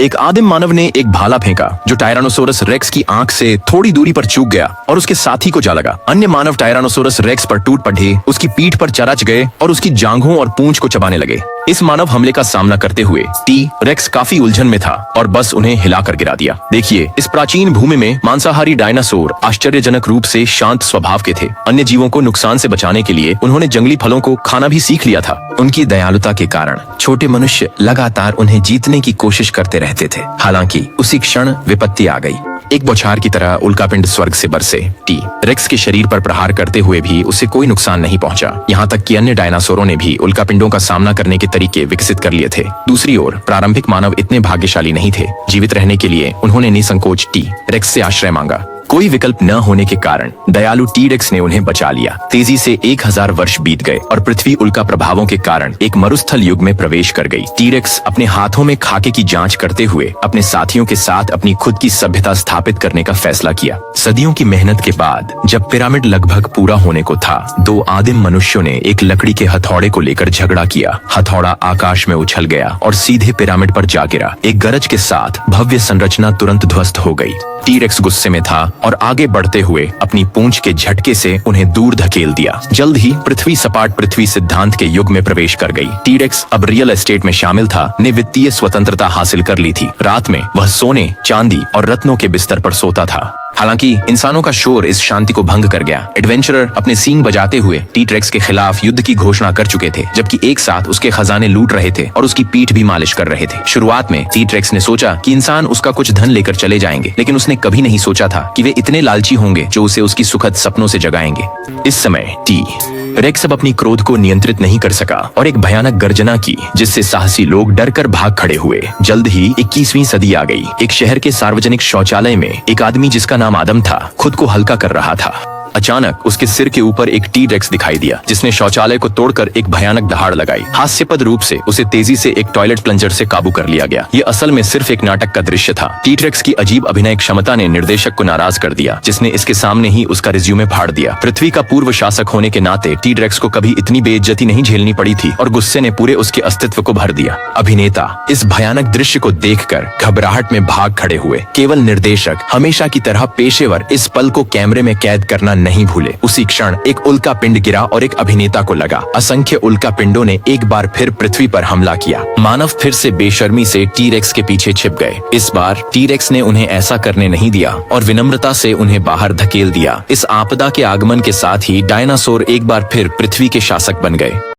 एक आदिम मानव ने एक भाला फेंका जो टायरानोसोरस रेक्स की आंख से थोड़ी दूरी पर चूक गया और उसके साथी को जा लगा। अन्य मानव टायरानोसोरस रेक्स पर टूट पड़े, उसकी पीठ पर चरच गए और उसकी जांघों और पूंछ को चबाने लगे। इस मानव हमले का सामना करते हुए टी रेक्स काफी उलझन में था और बस उन्हें हिलाकर गिरा दिया। देखिए, इस प्राचीन भूमि में मांसाहारी डायनासोर आश्चर्यजनक रूप से शांत स्वभाव के थे। अन्य जीवों को नुकसान से बचाने के लिए उन्होंने जंगली फलों को खाना भी सीख लिया था। उनकी दयालुता के कारण छोटे मनुष्य लगातार उन्हें जीतने की कोशिश करते रहते थे। हालांकि उसी क्षण विपत्ति आ गई। एक बौछार की तरह उल्कापिंड स्वर्ग से बरसे। टी रेक्स के शरीर पर प्रहार करते हुए भी उसे कोई नुकसान नहीं पहुंचा। यहाँ तक कि अन्य डायनासोरों ने भी उल्कापिंडों का सामना करने के तरीके विकसित कर लिए थे। दूसरी ओर प्रारंभिक मानव इतने भाग्यशाली नहीं थे। जीवित रहने के लिए उन्होंने निसंकोच टी रेक्स से आश्रय मांगा। कोई विकल्प न होने के कारण दयालु टी रेक्स ने उन्हें बचा लिया। तेजी से 1000 वर्ष बीत गए और पृथ्वी उल्का प्रभावों के कारण एक मरुस्थल युग में प्रवेश कर गई। टी रेक्स अपने हाथों में खाके की जांच करते हुए अपने साथियों के साथ अपनी खुद की सभ्यता स्थापित करने का फैसला किया। सदियों की मेहनत के बाद जब पिरामिड लगभग पूरा होने को था, दो आदिम मनुष्यों ने एक लकड़ी के हथौड़े को लेकर झगड़ा किया। हथौड़ा आकाश में उछल गया और सीधे पिरामिड पर जा गिरा। एक गरज के साथ भव्य संरचना तुरंत ध्वस्त हो गई। टी रेक्स गुस्से में था और आगे बढ़ते हुए अपनी पूंछ के झटके से उन्हें दूर धकेल दिया। जल्द ही पृथ्वी सपाट पृथ्वी सिद्धांत के युग में प्रवेश कर गई। टी रेक्स अब रियल एस्टेट में शामिल था, ने वित्तीय स्वतंत्रता हासिल कर ली थी। रात में वह सोने, चांदी और रत्नों के बिस्तर पर सोता था। हालांकि इंसानों का शोर इस शांति को भंग कर गया। एडवेंचरर अपने सींग बजाते हुए टी रेक्स के खिलाफ युद्ध की घोषणा कर चुके थे, जबकि एक साथ उसके खजाने लूट रहे थे और उसकी पीठ भी मालिश कर रहे थे। शुरुआत में टी रेक्स ने सोचा कि इंसान उसका कुछ धन लेकर चले जाएंगे, लेकिन उसने कभी नहीं सोचा था कि वे इतने लालची होंगे जो उसे उसकी सुखद सपनों से जगाएंगे। इस समय टी रेक्स अब अपनी क्रोध को नियंत्रित नहीं कर सका और एक भयानक गर्जना की, जिससे साहसी लोग डरकर भाग खड़े हुए। जल्द ही 21वीं सदी आ गई। एक शहर के सार्वजनिक शौचालय में एक आदमी जिसका नाम आदम था, खुद को हल्का कर रहा था। अचानक उसके सिर के ऊपर एक टी रेक्स दिखाई दिया, जिसने शौचालय को तोड़कर एक भयानक दहाड़ लगाई। हास्यपद रूप से उसे तेजी से एक टॉयलेट प्लंजर से काबू कर लिया गया। ये असल में सिर्फ एक नाटक का दृश्य था। टी रेक्स की अजीब अभिनय क्षमता ने निर्देशक को नाराज कर दिया, जिसने इसके सामने ही उसका रिज्यूमे फाड़ दिया। पृथ्वी का पूर्व शासक होने के नाते टी रेक्स को कभी इतनी बेइज्जती नहीं झेलनी पड़ी थी और गुस्से ने पूरे उसके अस्तित्व को भर दिया। अभिनेता इस भयानक दृश्य को देखकर घबराहट में भाग खड़े हुए। केवल निर्देशक हमेशा की तरह पेशेवर इस पल को कैमरे में कैद करना नहीं भूले। उसी क्षण एक उल्का पिंड गिरा और एक अभिनेता को लगा। असंख्य उल्का पिंडों ने एक बार फिर पृथ्वी पर हमला किया। मानव फिर से बेशर्मी से टी रेक्स के पीछे छिप गए। इस बार टी रेक्स ने उन्हें ऐसा करने नहीं दिया और विनम्रता से उन्हें बाहर धकेल दिया। इस आपदा के आगमन के साथ ही डायनासोर एक बार फिर पृथ्वी के शासक बन गए।